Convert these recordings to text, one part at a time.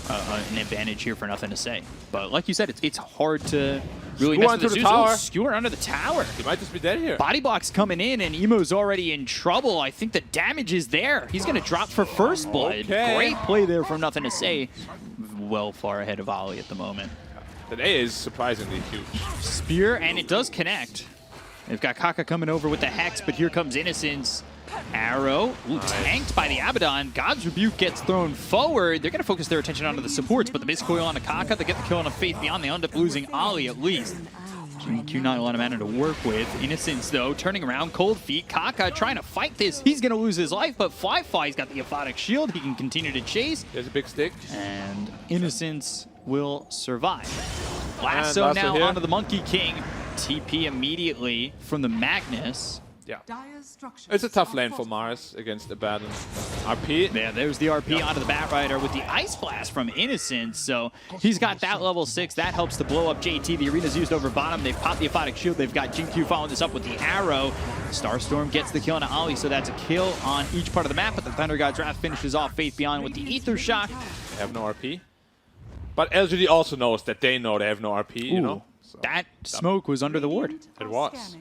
an advantage here for nothing to say. But like you said, it's hard to really Skewer mess with under the the tower. Skewer under the tower. He might just be dead here. Body block's coming in, and Emo's already in trouble. I think the damage is there. He's going to drop for first blood. Okay. Great play there from nothing to say. Well far ahead of Ollie at the moment. That A is surprisingly huge. Spear, and it does connect. They've got Kaka coming over with the Hex, but here comes Innocence. Arrow, tanked by the Abaddon. God's Rebuke gets thrown forward. They're going to focus their attention onto the supports, but the base coil on the Kaka, they get the kill on a Faith Beyond. They end up losing Ollie at least. GQ not a lot of mana to work with. Innocence, though, turning around, cold feet. Kaka trying to fight this. He's going to lose his life, but Fly's got the Aphotic Shield. He can continue to chase. There's a big stick. And Innocence will survive. Lasso now here. onto the Monkey King. TP immediately from the Magnus. Yeah. It's a tough lane for Mars against Abaddon. RP. Yeah, there's the RP onto the Batrider with the Ice Blast from Innocence. So he's got that level 6. That helps to blow up JT. The arena's used over bottom. They've popped the Aphotic Shield. They've got GQ following this up with the Arrow. Starstorm gets the kill on Ollie, so that's a kill on each part of the map. But the Thunder God's Wrath finishes off Faith Beyond with the Ether Shock. They have no RP. But LGD also knows that they know they have no RP, you know? So that smoke was under the ward. It was.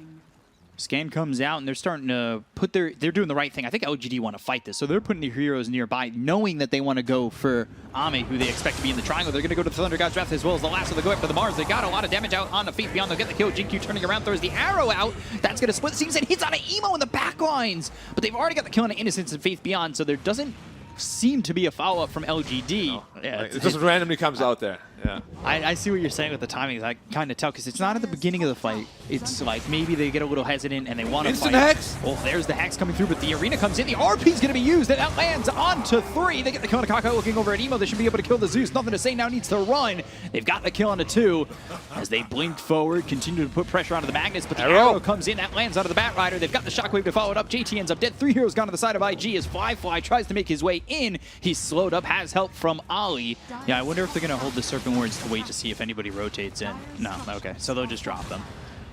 Scan comes out, and they're starting to put they're doing the right thing. I think LGD want to fight this, so they're putting their heroes nearby, knowing that they want to go for Ame, who they expect to be in the triangle. They're going to go to the Thunder God's Wrath as well as the last of the go after the Mars. They got a lot of damage out on the Faith Beyond. They'll get the kill. GQ turning around, throws the Arrow out. That's going to split the scenes, and hits on an Emo in the back lines. But they've already got the kill on Innocence and Faith Beyond, so there doesn't seem to be a follow-up from LGD. No. Yeah, It just randomly comes out there. Yeah. I see what you're saying with the timing. I kind of tell because it's not at the beginning of the fight. It's like maybe they get a little hesitant and they want to fight. Instant Hex! Oh, there's the Hex coming through, but the arena comes in. The RP's going to be used, and that lands onto 3. They get the kill on Kaka looking over at Emo. They should be able to kill the Zeus. Nothing to say now, needs to run. They've got the kill on the 2 as they blink forward, continue to put pressure onto the Magnus, but the Arrow comes in. That lands onto the Batrider. They've got the Shockwave to follow it up. JT ends up dead. 3 heroes gone to the side of IG as Fly tries to make his way in. He's slowed up, has help from Ollie. Yeah, I wonder if they're going to hold the Serpent Wards to wait to see if anybody rotates in. No, okay, so they'll just drop them.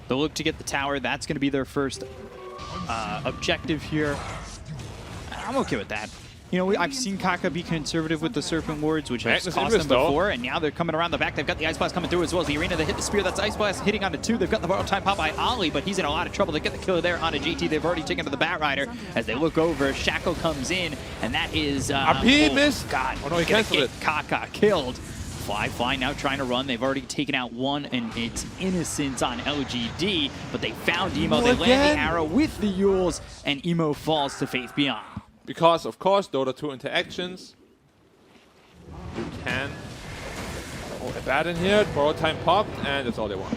They'll look to get the tower. That's going to be their first objective here. I'm okay with that. You know, I've seen Kaka be conservative with the Serpent Wards, which has cost them before, and now they're coming around the back. They've got the Ice Blast coming through as well as the arena. They hit the Spear. That's Ice Blast hitting onto 2. They've got the borrowed time pop by Ollie, but he's in a lot of trouble. They get the kill there onto GT. They've already taken to the Batrider. As they look over, Shackle comes in, and that is... RP missed! God, oh no, he canceled it. Kaka killed. Fly now trying to run. They've already taken out 1, and it's Innocence on LGD, but they found Emo. They land the Arrow with the Yules, and Emo falls to Faith Beyond. Because, of course, DOTA 2 interactions. You can... Oh, Abaddon here, borrowed time popped, and that's all they want.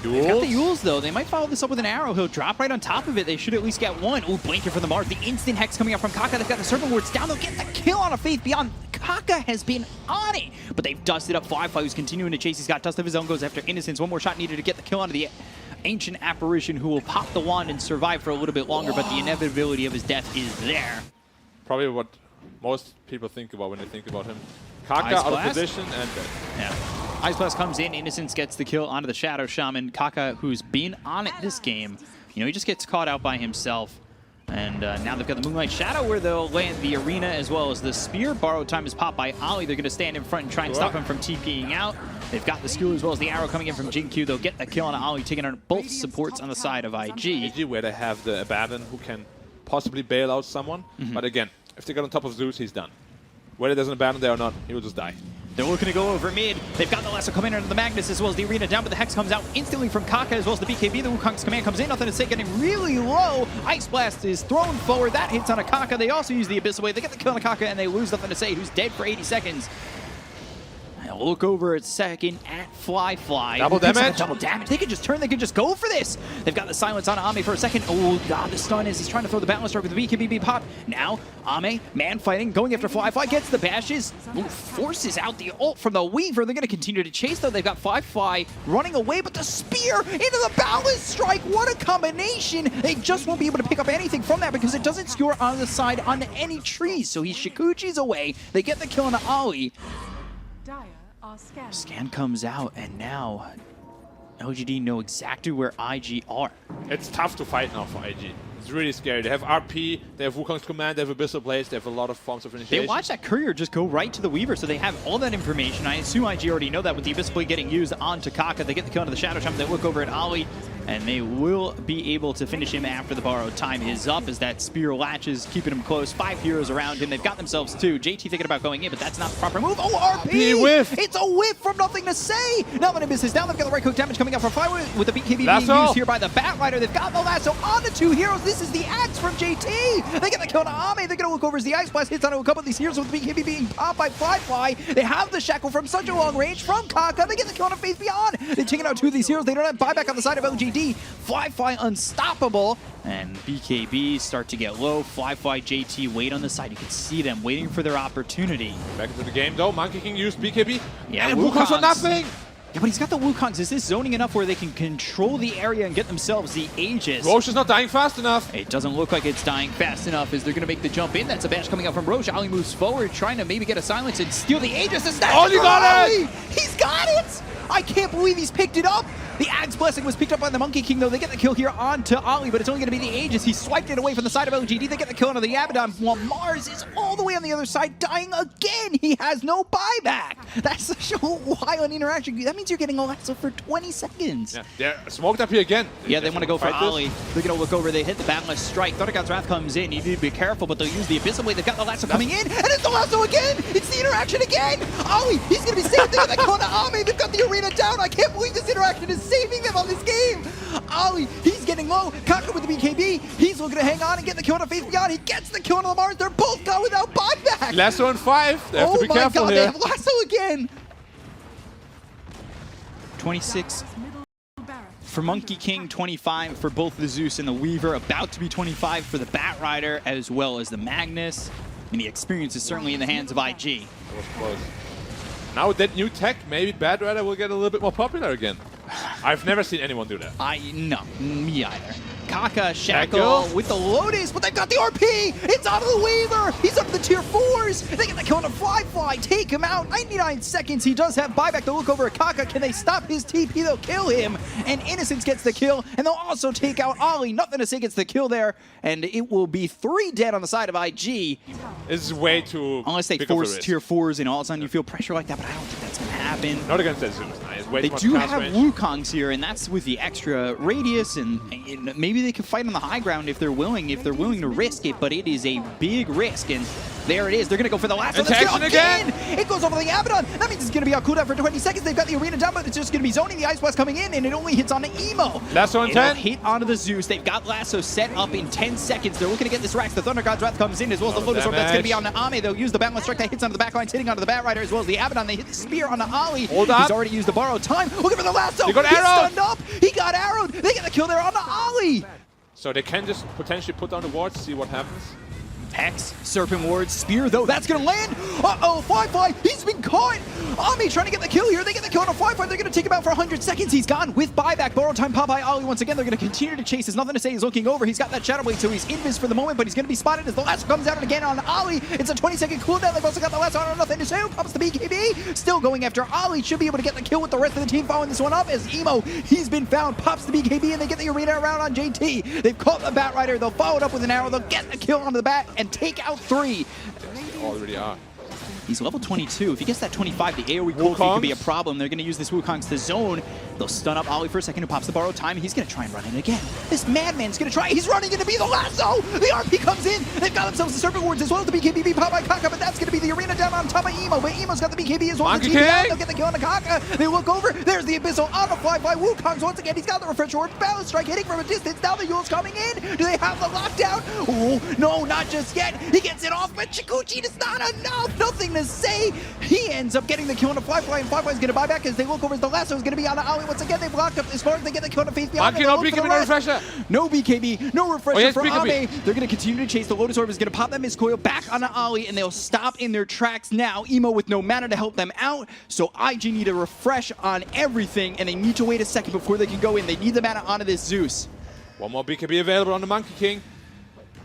They've got the Yules, though. They might follow this up with an Arrow. He'll drop right on top of it. They should at least get 1. Ooh, Blanket from the Mars. The instant Hex coming up from Kaka. They've got the Serpent Wards down. They'll get the kill on a Faith Beyond. Kaka has been on it, but they've dusted up Fly, who's continuing to chase. He's got dust of his own, goes after Innocence. 1 more shot needed to get the kill onto the Ancient Apparition, who will pop the wand and survive for a little bit longer, but the inevitability of his death is there. Probably what most people think about when they think about him. Kaka out of position and dead. Yeah. Ice Blast comes in. Innocence gets the kill onto the Shadow Shaman. Kaka, who's been on it this game, you know, he just gets caught out by himself. And now they've got the Moonlight Shadow where they'll land the arena as well as the Spear. Borrowed time is popped by Ollie. They're going to stand in front and try and stop him from TPing out. They've got the Skewer as well as the Arrow coming in from GQ. They'll get the kill on Ollie, taking on both supports on the side of IG. Where they have the Abaddon who can possibly bail out someone. But again, if they get on top of Zeus, he's done. Whether there's an Abaddon there or not, he will just die. They're looking to go over mid. They've got the Lasso coming into the Magnus as well as the arena down, but the Hex comes out instantly from Kaka as well as the BKB. The Wukong's command comes in, nothing to say, getting really low. Ice Blast is thrown forward. That hits on a Kaka. They also use the Abyss away. They get the kill on a Kaka, and they lose nothing to say, who's dead for 80 seconds. I'll look over at second at Fly. Double damage? Double damage. They could just turn. They could just go for this. They've got the silence on Ame for a second. Oh, God, the stun is he's trying to throw the Balance Strike with the BKB pop. Now, Ame, man fighting, going after Fly. Fly gets the bashes. Ooh, forces out the ult from the Weaver. They're going to continue to chase, though. They've got Fly running away, but the Spear into the Balance Strike. What a combination. They just won't be able to pick up anything from that because it doesn't skewer on the side on any trees. So he Shikuchi's away. They get the kill on Ollie. Scan comes out, and now LGD know exactly where IG are. It's tough to fight now for IG. It's really scary. They have RP, they have Wukong's command, they have Abyssal Blades, they have a lot of forms of initiation. They watch that courier just go right to the Weaver, so they have all that information. I assume IG already know that with the Abyssal Blade getting used onto Kaka. They get the kill onto the Shadow Champ, they look over at Ollie, and they will be able to finish him after the borrowed time is up as that spear latches, keeping him close. 5 heroes around him. They've got themselves 2. JT thinking about going in, but that's not the proper move. Oh, RP! Whiff. It's a whiff from nothing to say! Now that it misses down, they've got the right hook damage coming out from Fire with the BKB being used here by the Batrider. They've got the lasso on the 2 heroes. This is the axe from JT! They get the kill on Ame. They're going to look over as the Ice Blast hits onto a couple of these heroes with the BKB being popped by Fly. They have the Shackle from such a long range from Kaka. They get the kill on a Faith Beyond. They're taking out 2 of these heroes. They don't have buyback on the side of LGD. Fly unstoppable, and BKB start to get low. Fly JT wait on the side. You can see them waiting for their opportunity. Back into the game though. Monkey King used BKB. Yeah, and Wukong's for nothing. Yeah, but he's got the Wukongs. Is this zoning enough where they can control the area and get themselves the Aegis? Roche is not dying fast enough. It doesn't look like it's dying fast enough as they're going to make the jump in. That's a bash coming out from Roche. Ali moves forward, trying to maybe get a silence and steal the Aegis. Oh, he got it! He's got it! I can't believe he's picked it up. The Ag's Blessing was picked up by the Monkey King, though. They get the kill here onto Ollie, but it's only going to be the Aegis. He swiped it away from the side of LGD. They get the kill onto the Abaddon, while Mars is all the way on the other side, dying again. He has no buyback. That's such a wild interaction. That means you're getting a lasso for 20 seconds. Yeah, they're smoked up here again. Yeah, they want to go for Ollie. They're going to look over. They hit the Boundless Strike. Thunder God's Wrath comes in. You need to be careful, but they'll use the Abyssal Blade. They've got the lasso coming in, and it's the lasso again. It's the interaction again. Ollie, he's going to be saved. They got the kill onto Ame. They've got the arena down. I can't believe this interaction is saving them on this game. Ollie, he's getting low. Kaka with the BKB. He's looking to hang on and get the kill on Faith Beyond. He gets the kill on the Mars. They're both gone without buyback. Lasso on 5. They have to be careful God, here. they have lasso again. 26 for Monkey King, 25 for both the Zeus and the Weaver. About to be 25 for the Batrider as well as the Magnus. And the experience is certainly in the hands of IG. That was close. Now with that new tech, maybe Batrider will get a little bit more popular again. I've never seen anyone do that. No, me either. Kaka, Shackle with the Lotus, but they've got the RP! It's out of the Weaver! He's up to the tier 4s! They get the kill on a Fly, take him out! 99 seconds, he does have buyback to look over at Kaka. Can they stop his TP? They'll kill him, and Innocence gets the kill, and they'll also take out Ollie. Nothing to say gets the kill there, and it will be 3 dead on the side of IG. This is way too unless they big of a force risk. tier 4s and all of a sudden you feel pressure like that, but I don't think that's going to happen. Not against that Zeus. It's way They too much do cast have range. Wukongs here, and that's with the extra radius, and maybe they can fight on the high ground if they're willing to risk it, but it is a big risk, and there it is. They're going to go for the last one. Attack again! It goes over the Abaddon. That means it's going to be on cooldown for 20 seconds. They've got the arena down, but it's just going to be zoning. The Ice Blast coming in, and it only hits on the Emo. Lasso on 10. Hit onto the Zeus. They've got Lasso set up in 10 seconds. They're looking to get this Rax. The Thunder God's Wrath comes in, as well as the Lotus Orb that's going to be on the Ame. They'll use the Boundless Strike that hits onto the backlines, hitting onto the Batrider, as well as the Abaddon. They hit the Spear on the Ollie. Hold up. He's already used the borrowed time. Looking for the Lasso. He got He's arrowed. stunned up. He got arrowed. They get the kill there on the Ollie. So they can just potentially put down the wards, see what happens. Hex, Serpent Ward, Spear though, that's gonna land! Uh-oh, Fly, he's been caught! Ami trying to get the kill here, they get the kill on a Fly, they're gonna take him out for 100 seconds, he's gone with buyback, borrowed time, Popeye Ollie once again, they're gonna continue to chase, there's nothing to say, he's looking over, he's got that Shadow Blade, so he's invis for the moment, but he's gonna be spotted as the lasso comes out and again on Ollie, it's a 20-second cooldown, they've also got the lasso on, nothing to say, comes the BKB, still going after Ollie, should be able to get the kill with the rest of the team following this one up, as Emo, he's been found, pops the BKB, and they get the arena around on JT, they've caught the Batrider, they'll follow it up with an arrow, they'll get the kill onto the bat, and take out 3. They already are. He's level 22. If he gets that 25, the AoE cold feet could be a problem. They're going to use this Wukong's to zone. They'll stun up Ollie for a second, who pops the borrowed time. He's going to try and run in again. This madman's going to try. He's running in to be the lasso. The RP comes in. They've got themselves the Serpent Wards as well as the BKB popped by Kaka, but that's going to be the arena down on top of Emo. But Emo's got the BKB as well as the TP. They'll get the kill on the Kaka. They look over. There's the Abyssal on the fly by Wukong's once again. He's got the Refresh Orb. Balance Strike hitting from a distance. Now the Yule's coming in. Do they have the lockdown? Oh, no, not just yet. He gets it off, but Chikuchi is not enough. Nothing to say. He ends up getting the kill on a Fly, and Fly is going to buy back as they look over as the lasso is going to be on the Ollie. Once again, they blocked up as far as they get the kill on a Faith Beyond. No BKB, no refresher. No BKB, no refresher for BKB. Ame. They're going to continue to chase. The Lotus Orb is going to pop that Mist Coil back on the Ollie, and they'll stop in their tracks now. Emo with no mana to help them out, so IG need a refresh on everything, and they need to wait a second before they can go in. They need the mana onto this Zeus. One more BKB available on the Monkey King.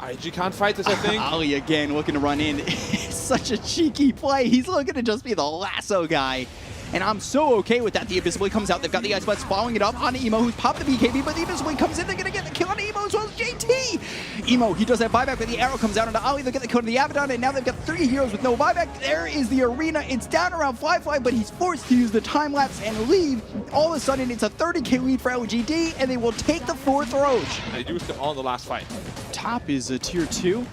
IG can't fight this, I think. Ollie again looking to run in. Such a cheeky play. He's looking to just be the lasso guy. and I'm so okay with that. The Abyss Blade comes out. They've got the Ice Blast following it up on Emo, who's popped the BKB, but the Abyss Blade comes in. They're going to get the kill on Emo as well as JT. Emo, he does that buyback, but the arrow comes out onto Ali. They'll get the kill on the Abaddon, and now they've got 3 heroes with no buyback. There is the arena. It's down around Fly, but he's forced to use the time lapse and leave. All of a sudden, it's a 30k lead for LGD, and they will take the 4th Roche. They used them all in the last fight. Top is a tier 2.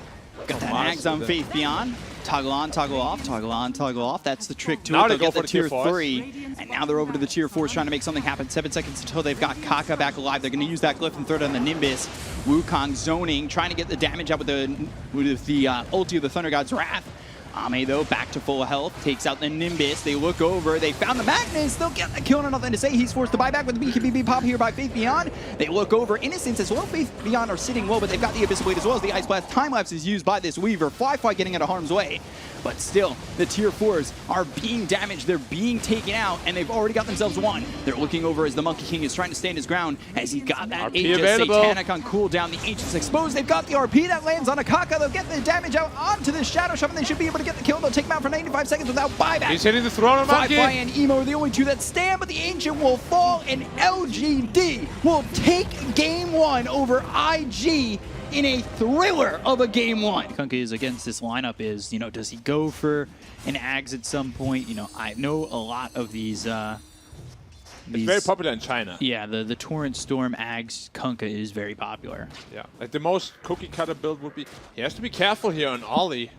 Got that Ags on Faith Beyond. Toggle on, toggle off, toggle on, toggle off. That's the trick to now it. They'll get go the for tier tier 3, and now they're over to the tier 4s trying to make something happen. 7 seconds until they've got Kaka back alive. They're going to use that glyph and throw it on the Nimbus. Wukong zoning, trying to get the damage out with the ulti of the Thunder God's Wrath. Ame, though, back to full health, takes out the Nimbus. They look over, they found the Magnus. They'll get the kill, nothing to say. He's forced to buy back with the BKB pop here by Faith Beyond. They look over, Innocence as well. Faith Beyond are sitting low, but they've got the Abyss Blade as well as the Ice Blast. Time lapse is used by this Weaver. Fly getting out of harm's way. But still, the tier 4s are being damaged. They're being taken out, and they've already got themselves one. They're looking over as the Monkey King is trying to stand his ground as he got that RP Aegis available. Satanic on cooldown. The Aegis exposed. They've got the RP that lands on a Kaka. They'll get the damage out onto this Shadow Shove, and they should be able to get the kill. They'll take him out for 95 seconds without buyback. He's hitting the throne on Monkey. Fly and Emo are the only 2 that stand, but the Ancient will fall, and LGD will take game 1 over IG in a thriller of a game 1. Kunkka is against this lineup is, does he go for an Ags at some point? I know a lot of these... It's very popular in China. Yeah, the Torrent Storm Ags Kunkka is very popular. Yeah, like the most cookie cutter build would be... He has to be careful here on Ollie.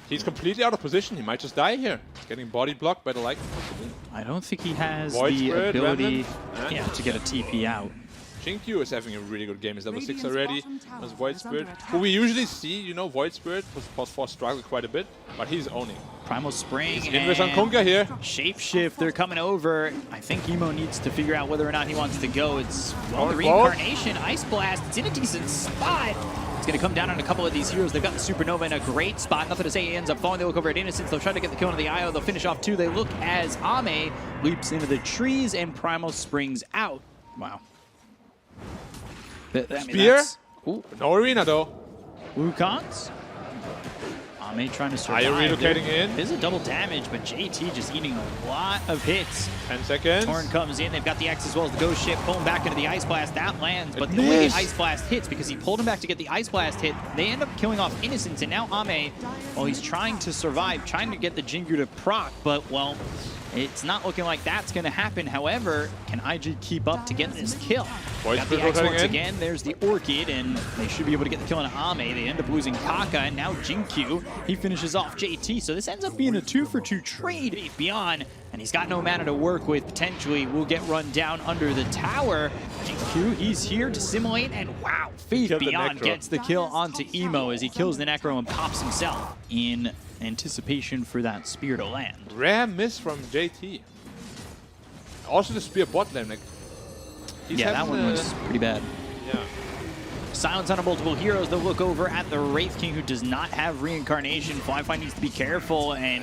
He's completely out of position. He might just die here. Getting body blocked by the like. I don't think he has Void the Spirit, ability Remnant, to get a TP out. Jinkyu is having a really good game. He's level 6 already. As Void Spirit, who we usually see, Void Spirit was for struggle quite a bit, but he's owning. Primal Spring Invis on Kunkka here. Shapeshift, they're coming over. I think Emo needs to figure out whether or not he wants to go. It's the Bolt. Reincarnation, Ice Blast. It's in a decent spot. It's going to come down on a couple of these heroes. They've got the Supernova in a great spot. Nothing to say. He ends up falling. They look over at Innocence. They'll try to get the kill on the IO. They'll finish off 2. They look as Ame leaps into the trees and Primal Springs out. Wow. Spear? No arena though. Wukong's. Ame trying to survive. Are you relocating in? There's a double damage, but JT just eating a lot of hits. 10 seconds. Torn comes in. They've got the X as well as the Ghost Ship. Pull him back into the Ice Blast. That lands, but the way the Ice Blast hits, because he pulled him back to get the Ice Blast hit, they end up killing off Innocence. And now Ame, well, he's trying to survive, trying to get the Jingu to proc, but, well, it's not looking like that's going to happen. However, can IG keep up to get this kill? Got the X once again. There's the Orchid, and they should be able to get the kill on Ame. They end up losing Kaka, and now Jinkyu. He finishes off JT, so this ends up being a 2-for-2 trade. Beyond, and he's got no mana to work with. Potentially will get run down under the tower. Jinkyu, he's here to simulate, and wow, Faith Beyond gets the kill onto Emo as he kills the Necro and pops himself in anticipation for that spear to land. Rare miss from JT. Also the spear bot lane. Yeah, that one was pretty bad. Yeah. Silence on multiple heroes. They'll look over at the Wraith King, who does not have reincarnation. Fly needs to be careful, and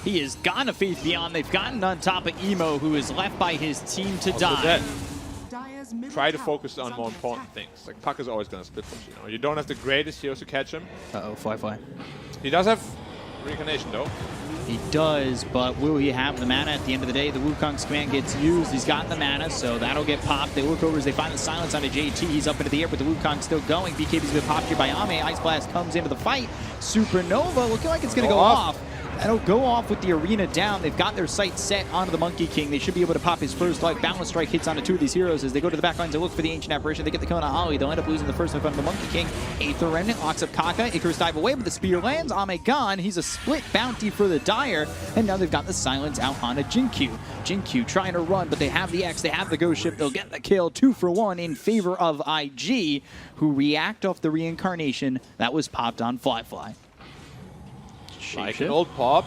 he is gone to Faith Beyond. They've gotten on top of Emo, who is left by his team to die. Try to focus on more important things. Like, Puck is always going to split push, You don't have the greatest heroes to catch him. Uh-oh, Fly. He does have reincarnation, though. He does, but will he have the mana? At the end of the day, the Wukong's command gets used. He's got the mana, so that'll get popped. They look over as they find the silence onto JT. He's up into the air, but the Wukong's still going. BKB's been popped here by Ame. Ice Blast comes into the fight. Supernova looking like it's going to go off. That'll go off with the arena down. They've got their sights set onto the Monkey King. They should be able to pop his first life. Balance Strike hits onto 2 of these heroes as they go to the back lines to look for the Ancient Apparition. They get the kill on Ollie. They'll end up losing the first one from the Monkey King. Aether Remnant locks up Kaka. Icarus dive away, but the spear lands. Ame gone. He's a split bounty for the Dire. And now they've got the silence out on a Jinkyu. Jinkyu trying to run, but they have the X. They have the Ghost Ship. They'll get the kill. 2-for-1 in favor of IG, who react off the reincarnation that was popped on Fly. Like an old pop.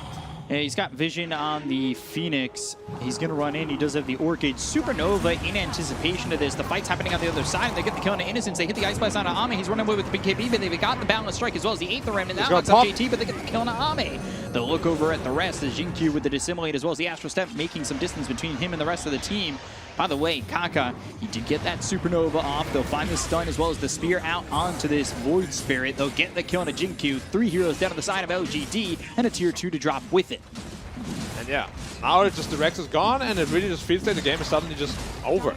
Yeah, he's got vision on the Phoenix. He's going to run in. He does have the Orchid. Supernova in anticipation of this. The fight's happening on the other side. They get the kill on Innocence. They hit the Ice Blast on Ame. He's running away with the BKB, but they've got the Balance Strike as well as the Aether Remnant. That locks up JT, but they get the kill on Ame. They'll look over at the rest as Jinkyu with the Dissimulate as well as the Astral Step, making some distance between him and the rest of the team. By the way, Kaka, he did get that Supernova off. They'll find the stun as well as the spear out onto this Void Spirit. They'll get the kill on a Jinkyu. 3 heroes down to the side of LGD and a tier 2 to drop with it. And yeah, now it's just the Rex is gone, and it really just feels like the game is suddenly just over.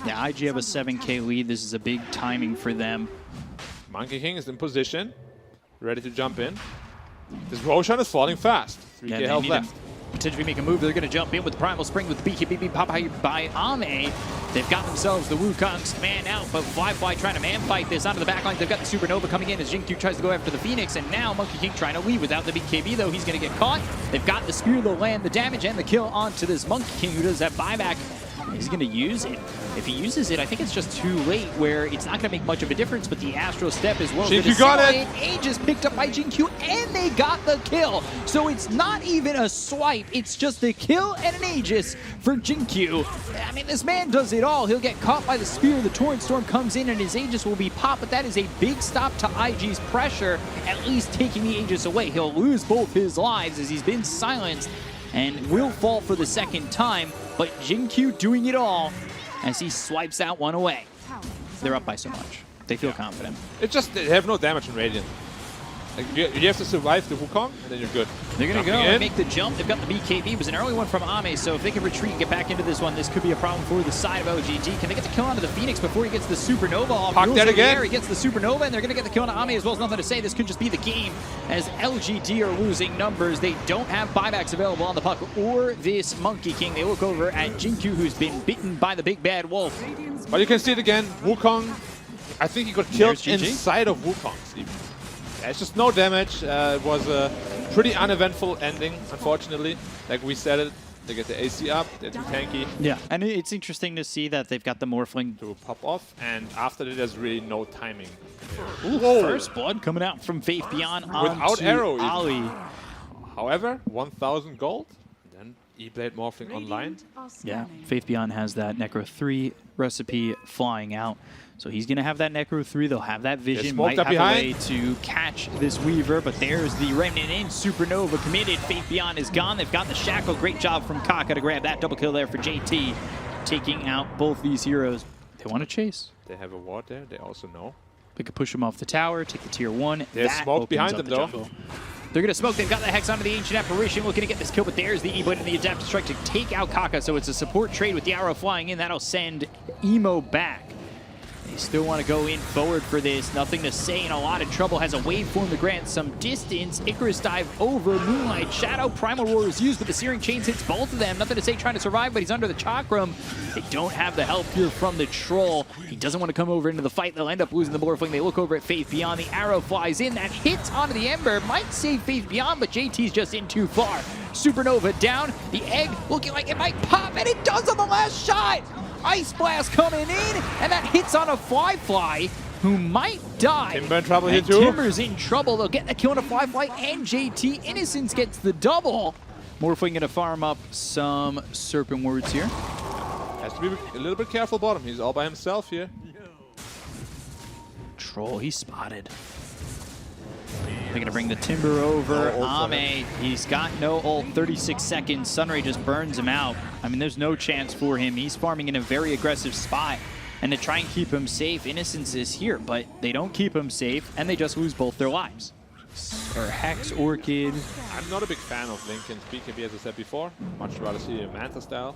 Yeah, IG have a 7K lead. This is a big timing for them. Monkey King is in position, ready to jump in. This Roshan is falling fast. 3K Yeah, health need left. to potentially make a move. They're going to jump in with the Primal Spring with BKB pop by Ame. They've got themselves the Wukong's man out, but Fly trying to man fight this onto the back line. They've got the Supernova coming in as Jinkyu tries to go after the Phoenix, and now Monkey King trying to leave without the BKB, though. He's going to get caught. They've got the Spear, they'll land the damage and the kill onto this Monkey King, who does that buyback. He's going to use it. If he uses it, I think it's just too late, where it's not going to make much of a difference, but the Astro Step is well. Jinkyu got it! Aegis picked up by Jinkyu, and they got the kill. So it's not even a swipe, it's just a kill and an Aegis for Jinkyu. I mean, this man does it all. He'll get caught by the Spear, the Torrent Storm comes in, and his Aegis will be popped, but that is a big stop to IG's pressure, at least taking the Aegis away. He'll lose both his lives as he's been silenced, and will fall for the second time, but Jinkyu doing it all as he swipes that one away. They're up by so much. They feel confident. It's just they have no damage in Radiant. Like, you have to survive the Wukong, and then you're good. They're going to go and make the jump. They've got the BKB. It was an early one from Ame, so if they can retreat and get back into this one, this could be a problem for the side of LGD. Can they get the kill onto the Phoenix before he gets the Supernova off? Park that again. He gets the Supernova, and they're going to get the kill on Ame as well. As nothing to say. This could just be the game as LGD are losing numbers. They don't have buybacks available on the puck or this Monkey King. They look over at Jinkyu, who's been bitten by the big bad wolf. But you can see it again. Wukong, I think he got killed inside of Wukong, Steve. Yeah, it's just no damage. It was a pretty uneventful ending, unfortunately. Like we said it, they get the AC up, they're too tanky. Yeah, and it's interesting to see that they've got the Morphling to pop off, and after that there's really no timing. Ooh, first blood coming out from Faith Beyond without arrow Ali. However, 1,000 gold, then E-Blade Morphling online. Yeah, Faith Beyond has that Necro 3 recipe flying out. So he's going to have that Necro 3. They'll have that vision. Might have a way to catch this Weaver, but there's the Remnant in. Supernova committed. Faith Beyond is gone. They've got the Shackle. Great job from Kaka to grab that double kill there for JT, taking out both these heroes. They want to chase. They have a ward there. They also know. They could push them off the tower, take the tier 1. There's smoke behind them, though. They're going to smoke. They've got the Hex onto the Ancient Apparition, looking to get this kill, but there's the E-Blade and the Adaptive Strike to take out Kaka. So it's a support trade with the arrow flying in. That'll send Emo back. They still want to go in forward for this. Nothing to say, in a lot of trouble. Has a waveform to grant some distance. Icarus dive over. Moonlight Shadow. Primal Roar is used, but the Searing Chains hits both of them. Nothing to say, trying to survive, but he's under the Chakram. They don't have the help here from the Troll. He doesn't want to come over into the fight. They'll end up losing the Morphling. They look over at Faith Beyond. The arrow flies in. That hits onto the Ember. Might save Faith Beyond, but JT's just in too far. Supernova down. The egg looking like it might pop, and it does on the last shot. Ice Blast coming in, and that hits on a Fly, who might die. Timber in trouble here too. Timber's in trouble. They'll get the kill on a Fly, and JT Innocence gets the double. Morphling going to farm up some Serpent Words here. Has to be a little bit careful bottom. He's all by himself here. Troll, he's spotted. They're going to bring the Timber over. Ame, he's got no ult. 36 seconds. Sunray just burns him out. I mean, there's no chance for him. He's farming in a very aggressive spot. And to try and keep him safe, Innocence is here, but they don't keep him safe, and they just lose both their lives. Or Hex, Orchid. I'm not a big fan of Linken's BKB, as I said before. Much rather see a Manta style.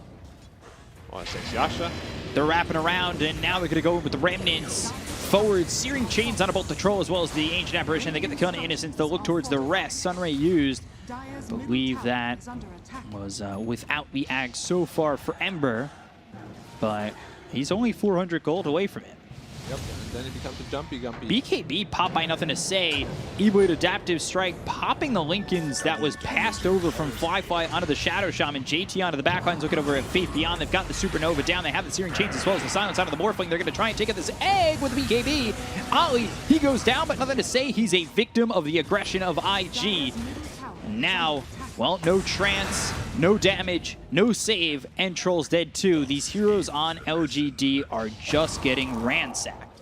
Or a Sexy Asha. They're wrapping around, and now they're going to go with the Remnants. Forward, Searing Chains on both the Troll as well as the Ancient Apparition. They get the kill on Innocence. They'll look towards the rest. Sunray used. Believe that was without the Ag so far for Ember, but he's only 400 gold away from it. Yep, and then it becomes a jumpy gumpy. BKB popped by Nothing to Say. E-Blade Adaptive Strike popping the Lincolns that was passed over from Fly onto the Shadow Shaman. JT onto the backlines, looking over at Faith Beyond. They've got the Supernova down. They have the Searing Chains as well as the Silence onto the Morphling. They're going to try and take out this egg with the BKB. Ali, he goes down, but Nothing to Say. He's a victim of the aggression of IG. Now, well, no trance, no damage, no save, and Troll's dead too. These heroes on LGD are just getting ransacked.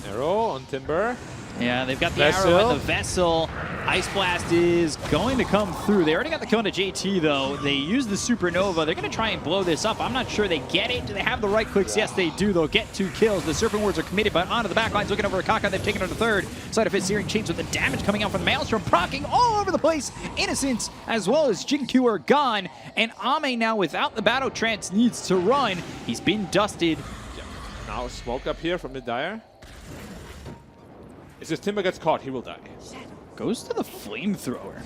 Arrow on Timber. Yeah, they've got the arrow and the vessel. Ice Blast is going to come through. They already got the kill into JT, though. They use the Supernova. They're going to try and blow this up. I'm not sure they get it. Do they have the right clicks? Yes, they do. They'll get 2 kills. The Serpent Wards are committed, but onto the back lines, looking over at Kaka. They've taken on the third. Side of his Searing Chains with the damage coming out from the Maelstrom, procking all over the place. Innocence as well as Jinkyu are gone. And Ame now, without the Battle Trance, needs to run. He's been dusted. Yeah. Now smoke up here from the Dire. If this Timber gets caught, he will die. Goes to the Flamethrower.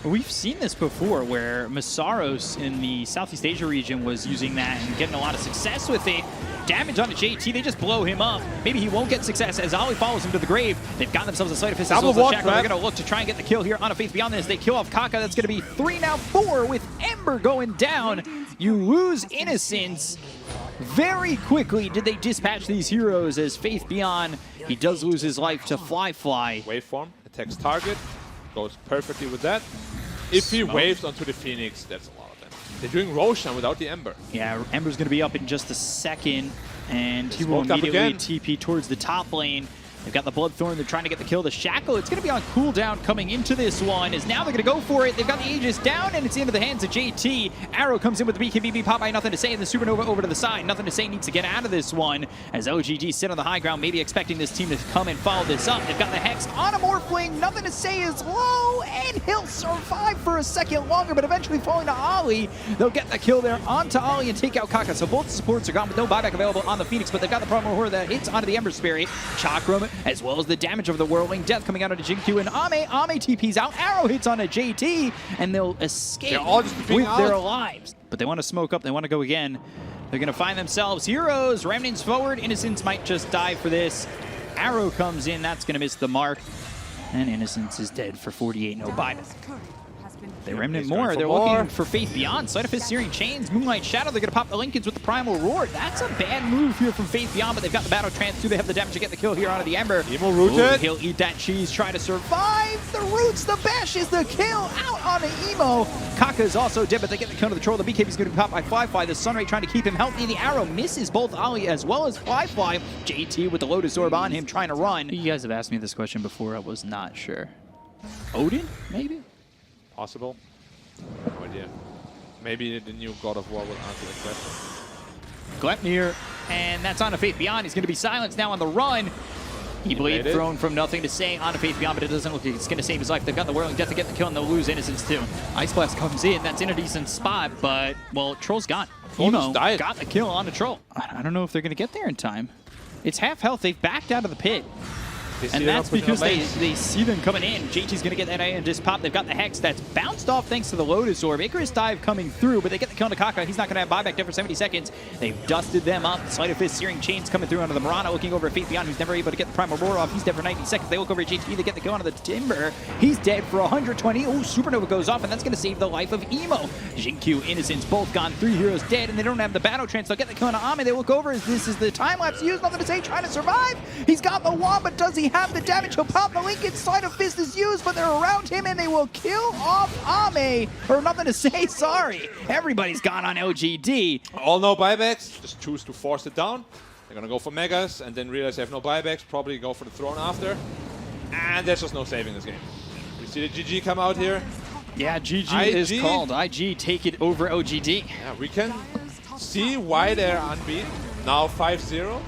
We've seen this before where Masaros in the Southeast Asia region was using that and getting a lot of success with it. Damage on a JT, they just blow him up. Maybe he won't get success as Ali follows him to the grave. They've got themselves a Sleight of Fist as well as Shackle. They're going to look to try and get the kill here on a Faith Beyond this. They kill off Kaka. That's going to be 3 now 4 with Ember going down. You lose Innocence. Very quickly did they dispatch these heroes as Faith Beyond, he does lose his life to Fly. Waveform, attacks target, goes perfectly with that. If he waves onto the Phoenix, that's a lot of damage. They're doing Roshan without the Ember. Yeah, Ember's going to be up in just a second, and he will immediately TP towards the top lane. They've got the Bloodthorn. They're trying to get the kill. The Shackle, it's going to be on cooldown coming into this one, as now they're going to go for it. They've got the Aegis down, and it's into the hands of JT. Arrow comes in with the BKB Popeye, nothing to say, and the Supernova over to the side. Nothing to say needs to get out of this one, as LGD sit on the high ground, maybe expecting this team to come and follow this up. They've got the Hex on a Morphling. Nothing to say is low, and he'll survive for a second longer, but eventually falling to Ali. They'll get the kill there onto Ali and take out Kaka. So both supports are gone with no buyback available on the Phoenix, but they've got the Primal Horror that hits onto the Ember Spirit. Chakram, as well as the damage of the Whirling Death coming out onto Jinkyu and Ame. Ame TP's out. Arrow hits on a JT, and they'll escape with their lives. But they want to smoke up. They want to go again. They're going to find themselves heroes. Remnants forward. Innocence might just die for this. Arrow comes in. That's going to miss the mark. And Innocence is dead for 48. No buyback. They Remnant more. They're looking for Faith Beyond. Sleight of Fist, Searing Chains, Moonlight Shadow. They're going to pop the Lincolns with the Primal Roar. That's a bad move here from Faith Beyond, but they've got the Battle Trance too. They have the damage to get the kill here onto the Ember. Emo rooted. He'll eat that cheese, try to survive. The roots, the bash is the kill out on the Emo. Kaka is also dead, but they get the kill to the Troll. The BKB is going to be popped by Fly. The Sunray trying to keep him healthy. The Arrow misses both Ali as well as Fly. JT with the Lotus Orb on him, trying to run. You guys have asked me this question before. I was not sure. Odin, maybe? Possible. No idea. Maybe the new God of War will answer the question. Gleipnir, and that's on a Faith Beyond. He's going to be silenced now on the run. He Blade thrown from nothing to say on a Faith Beyond, but it doesn't look like it's going to save his life. They've got the Whirling Death to get the kill, and they'll lose Innocence too. Ice Blast comes in. That's in a decent spot, but, well, Troll's gone. Emo got the kill on the Troll. I don't know if they're going to get there in time. It's half health. They've backed out of the pit. And that's because they see them coming in. JT's going to get that A and just pop. They've got the Hex that's bounced off thanks to the Lotus Orb. Icarus Dive coming through, but they get the kill on Kaka. He's not going to have buyback there for 70 seconds. They've dusted them up. Sleight of Fist, Searing Chains coming through onto the Mirana, looking over at Faith Beyond, who's never able to get the Primal Roar off. He's dead for 90 seconds. They look over at JT. They get the kill onto the Timber. He's dead for 120. Oh, Supernova goes off, and that's going to save the life of Emo. Jinkyu, Innocence, both gone. 3 heroes dead, and they don't have the Battle Trance. They'll get the kill on Ame. They look over as this is the time-lapse used. Nothing to say, trying to survive. He's got the wand, but does he have the damage? He'll pop the Lincoln. Sleight of Fist is used, but they're around him, and they will kill off Ame. Or nothing to say, sorry. Everybody's gone on LGD. All no buybacks. Just choose to force it down. They're going to go for Megas, and then realize they have no buybacks. Probably go for the Throne after. And there's just no saving this game. We see the GG come out here. Yeah, GG is called. IG take it over LGD. Yeah, we can see why they're unbeaten. Now 5-0.